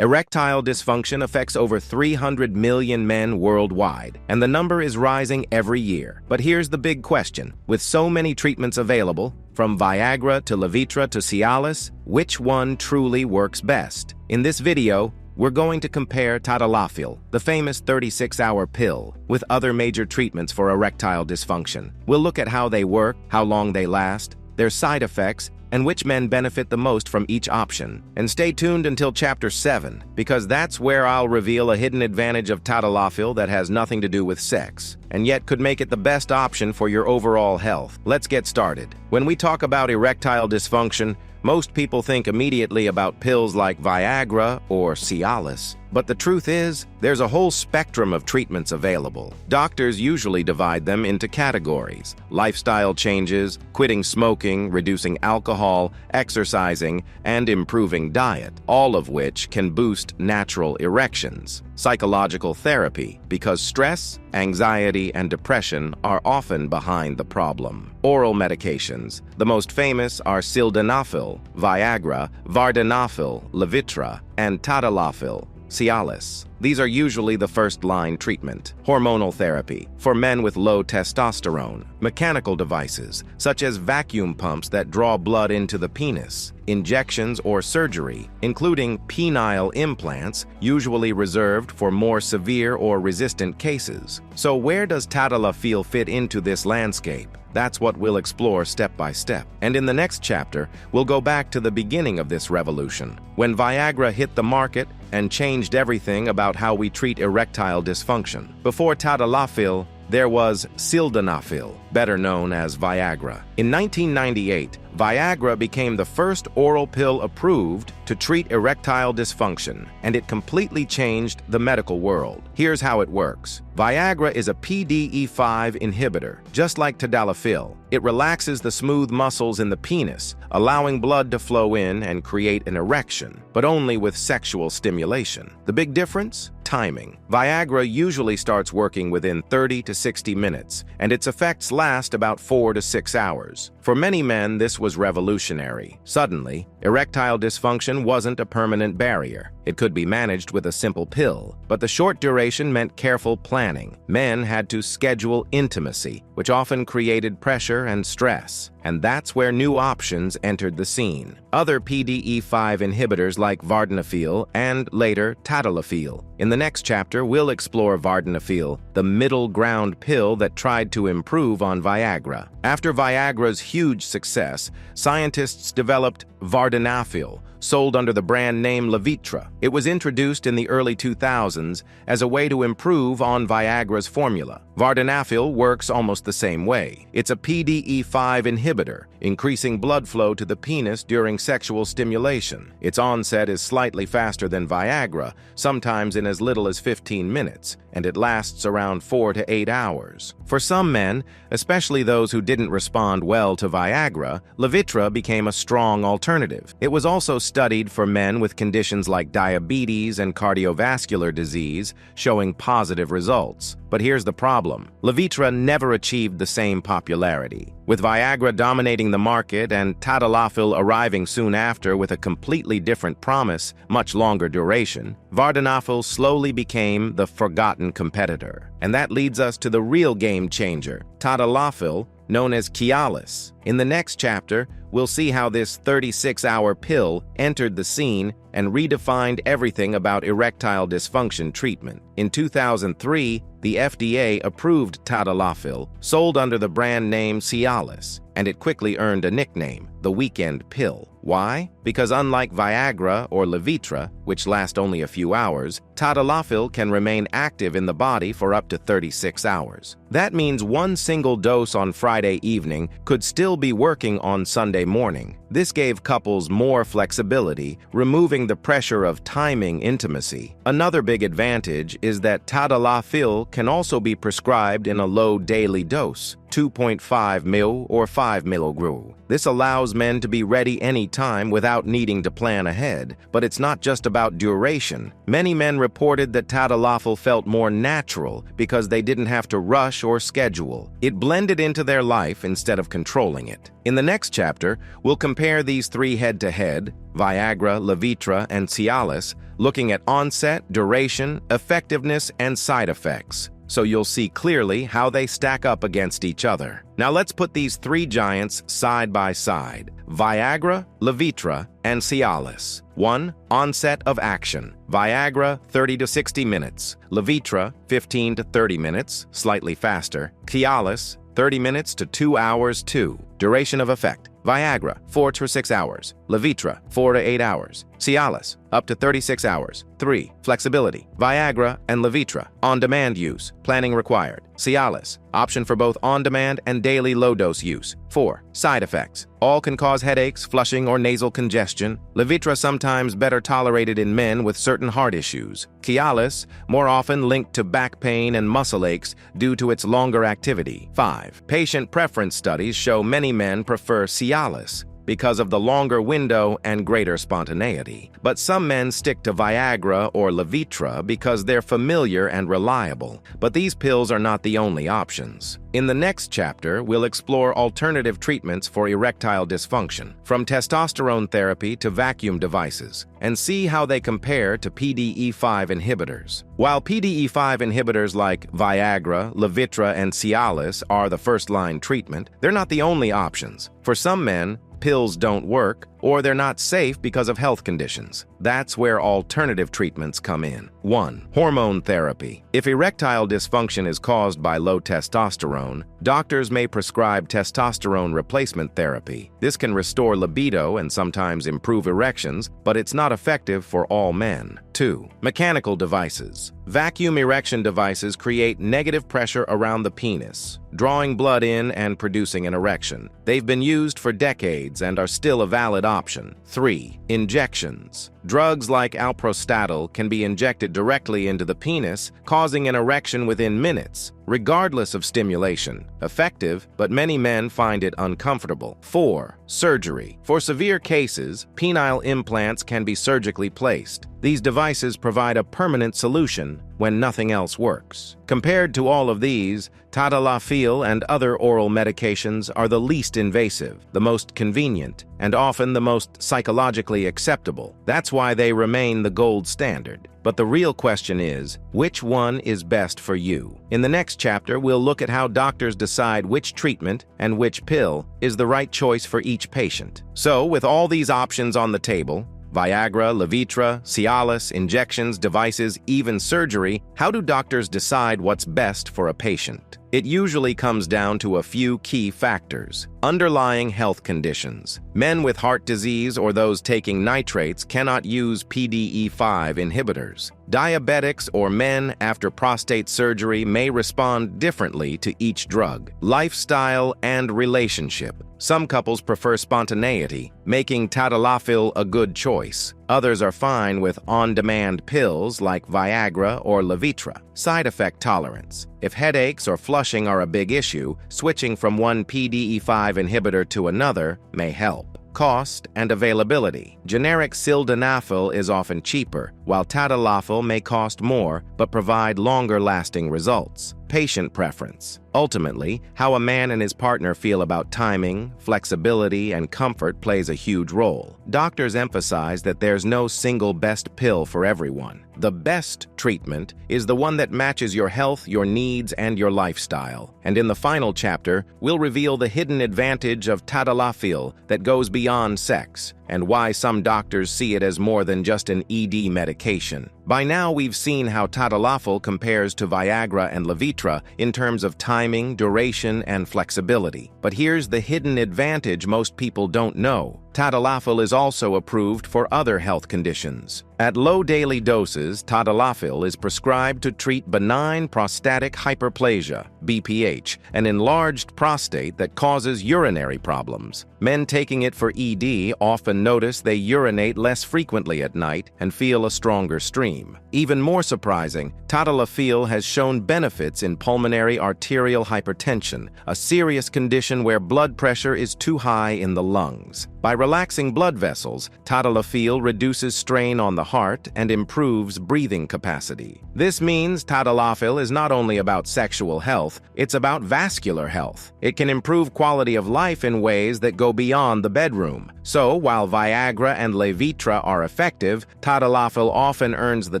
Erectile dysfunction affects over 300 million men worldwide, and the number is rising every year. But here's the big question. With so many treatments available, from Viagra to Levitra to Cialis, which one truly works best? In this video, we're going to compare Tadalafil, the famous 36-hour pill, with other major treatments for erectile dysfunction. We'll look at how they work, how long they last, their side effects, and which men benefit the most from each option. And stay tuned until Chapter 7, because that's where I'll reveal a hidden advantage of Tadalafil that has nothing to do with sex, and yet could make it the best option for your overall health. Let's get started. When we talk about erectile dysfunction, most people think immediately about pills like Viagra or Cialis. But the truth is, there's a whole spectrum of treatments available. Doctors usually divide them into categories: lifestyle changes, quitting smoking, reducing alcohol, exercising, and improving diet, all of which can boost natural erections. Psychological therapy, because stress, anxiety, and depression are often behind the problem. Oral medications. The most famous are sildenafil, Viagra, vardenafil, Levitra, and Tadalafil, Cialis. These are usually the first-line treatment. Hormonal therapy, for men with low testosterone. Mechanical devices, such as vacuum pumps that draw blood into the penis. Injections or surgery, including penile implants, usually reserved for more severe or resistant cases. So where does Tadalafil fit into this landscape? That's what we'll explore step by step. And in the next chapter, we'll go back to the beginning of this revolution, when Viagra hit the market and changed everything about how we treat erectile dysfunction. Before Tadalafil, there was sildenafil, better known as Viagra. In 1998, Viagra became the first oral pill approved to treat erectile dysfunction, and it completely changed the medical world. Here's how it works. Viagra is a PDE5 inhibitor, just like Tadalafil. It relaxes the smooth muscles in the penis, allowing blood to flow in and create an erection, but only with sexual stimulation. The big difference? Timing. Viagra usually starts working within 30 to 60 minutes, and its effects last about 4 to 6 hours. For many men, this was revolutionary. Suddenly, erectile dysfunction wasn't a permanent barrier. It could be managed with a simple pill, but the short duration meant careful planning. Men had to schedule intimacy, which often created pressure and stress. And that's where new options entered the scene. Other PDE5 inhibitors like vardenafil and, later, Tadalafil. In the next chapter, we'll explore vardenafil, the middle ground pill that tried to improve on Viagra. After Viagra's huge success, scientists developed vardenafil, sold under the brand name Levitra. It was introduced in the early 2000s as a way to improve on Viagra's formula. Vardenafil works almost the same way. It's a PDE5 inhibitor, increasing blood flow to the penis during sexual stimulation. Its onset is slightly faster than Viagra, sometimes in as little as 15 minutes, and it lasts around 4 to 8 hours. For some men, especially those who didn't respond well to Viagra, Levitra became a strong alternative. It was also studied for men with conditions like diabetes and cardiovascular disease, showing positive results. But here's the problem. Levitra never achieved the same popularity. With Viagra dominating the market and Tadalafil arriving soon after with a completely different promise, much longer duration, vardenafil slowly became the forgotten competitor. And that leads us to the real game changer, Tadalafil, known as Cialis. In the next chapter, we'll see how this 36-hour pill entered the scene and redefined everything about erectile dysfunction treatment. In 2003, the FDA approved Tadalafil, sold under the brand name Cialis, and it quickly earned a nickname, the weekend pill. Why? Because unlike Viagra or Levitra, which last only a few hours, Tadalafil can remain active in the body for up to 36 hours. That means one single dose on Friday evening could still be working on Sunday morning. This gave couples more flexibility, removing the pressure of timing intimacy. Another big advantage is that Tadalafil can also be prescribed in a low daily dose, 2.5 ml or 5 mg. This allows allows men to be ready anytime without needing to plan ahead. But it's not just about duration. Many men reported that Tadalafil felt more natural because they didn't have to rush or schedule. It blended into their life instead of controlling it. In the next chapter, we'll compare these three head-to-head, Viagra, Levitra, and Cialis, looking at onset, duration, effectiveness, and side effects, so you'll see clearly how they stack up against each other. Now let's put these three giants side by side: Viagra, Levitra, and Cialis. 1. Onset of action. Viagra, 30 to 60 minutes. Levitra, 15 to 30 minutes, slightly faster. Cialis, 30 minutes to 2 hours. 2. Duration of effect. Viagra, 4 to 6 hours. Levitra, 4 to 8 hours. Cialis, up to 36 hours. 3. Flexibility. Viagra and Levitra, on-demand use, planning required. Cialis, option for both on-demand and daily low-dose use. 4. Side effects. All can cause headaches, flushing, or nasal congestion. Levitra sometimes better tolerated in men with certain heart issues. Cialis, more often linked to back pain and muscle aches due to its longer activity. 5. Patient preference studies show many men prefer Cialis because of the longer window and greater spontaneity. But some men stick to Viagra or Levitra because they're familiar and reliable. But these pills are not the only options. In the next chapter, we'll explore alternative treatments for erectile dysfunction, from testosterone therapy to vacuum devices, and see how they compare to PDE5 inhibitors. While PDE5 inhibitors like Viagra, Levitra, and Cialis are the first-line treatment, they're not the only options. For some men, pills don't work, or they're not safe because of health conditions. That's where alternative treatments come in. 1. Hormone therapy. If erectile dysfunction is caused by low testosterone, doctors may prescribe testosterone replacement therapy. This can restore libido and sometimes improve erections, but it's not effective for all men. 2. Mechanical devices. Vacuum erection devices create negative pressure around the penis, drawing blood in and producing an erection. They've been used for decades and are still a valid option. 3. Injections. Drugs like alprostadil can be injected directly into the penis, causing an erection within minutes, regardless of stimulation. Effective, but many men find it uncomfortable. 4. Surgery. For severe cases, penile implants can be surgically placed. These devices provide a permanent solution when nothing else works. Compared to all of these, Tadalafil and other oral medications are the least invasive, the most convenient, and often the most psychologically acceptable. That's why they remain the gold standard. But the real question is, which one is best for you? In the next chapter, we'll look at how doctors decide which treatment and which pill is the right choice for each patient. So, with all these options on the table, Viagra, Levitra, Cialis, injections, devices, even surgery, how do doctors decide what's best for a patient? It usually comes down to a few key factors. Underlying health conditions. Men with heart disease or those taking nitrates cannot use PDE5 inhibitors. Diabetics or men after prostate surgery may respond differently to each drug. Lifestyle and relationship. Some couples prefer spontaneity, making Tadalafil a good choice. Others are fine with on-demand pills like Viagra or Levitra. Side effect tolerance. If headaches or flushing are a big issue, switching from one PDE5 inhibitor to another may help. Cost and availability. Generic sildenafil is often cheaper, while Tadalafil may cost more but provide longer-lasting results. Patient preference. Ultimately, how a man and his partner feel about timing, flexibility, and comfort plays a huge role. Doctors emphasize that there's no single best pill for everyone. The best treatment is the one that matches your health, your needs, and your lifestyle. And in the final chapter, we'll reveal the hidden advantage of Tadalafil that goes beyond sex, and why some doctors see it as more than just an ED medication. By now, we've seen how Tadalafil compares to Viagra and Levitra in terms of timing, duration, and flexibility. But here's the hidden advantage most people don't know. Tadalafil is also approved for other health conditions. At low daily doses, Tadalafil is prescribed to treat benign prostatic hyperplasia, BPH, an enlarged prostate that causes urinary problems. Men taking it for ED often notice they urinate less frequently at night and feel a stronger stream. Even more surprising, Tadalafil has shown benefits in pulmonary arterial hypertension, a serious condition where blood pressure is too high in the lungs. By relaxing blood vessels, Tadalafil reduces strain on the heart and improves breathing capacity. This means Tadalafil is not only about sexual health, it's about vascular health. It can improve quality of life in ways that go beyond the bedroom. So, while Viagra and Levitra are effective, Tadalafil often earns the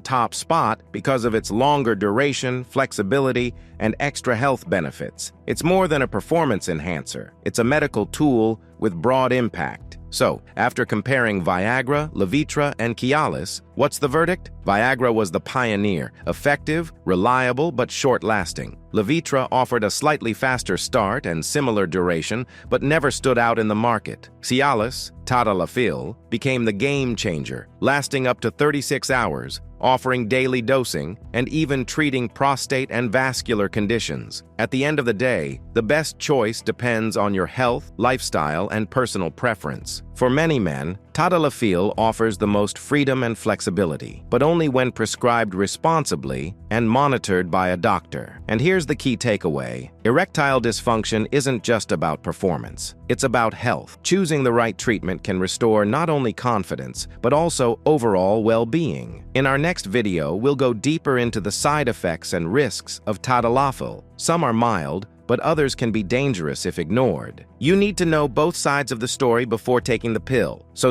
top spot because of its longer duration, flexibility, and extra health benefits. It's more than a performance enhancer. It's a medical tool with broad impact. So, after comparing Viagra, Levitra, and Cialis, what's the verdict? Viagra was the pioneer, effective, reliable, but short-lasting. Levitra offered a slightly faster start and similar duration, but never stood out in the market. Cialis, Tadalafil, became the game changer, lasting up to 36 hours, offering daily dosing, and even treating prostate and vascular conditions. At the end of the day, the best choice depends on your health, lifestyle, and personal preference. For many men, Tadalafil offers the most freedom and flexibility, but only when prescribed responsibly and monitored by a doctor. And here's the key takeaway. Erectile dysfunction isn't just about performance. It's about health. Choosing the right treatment can restore not only confidence, but also overall well-being. In our next video, we'll go deeper into the side effects and risks of Tadalafil. Some are mild, but others can be dangerous if ignored. You need to know both sides of the story before taking the pill. So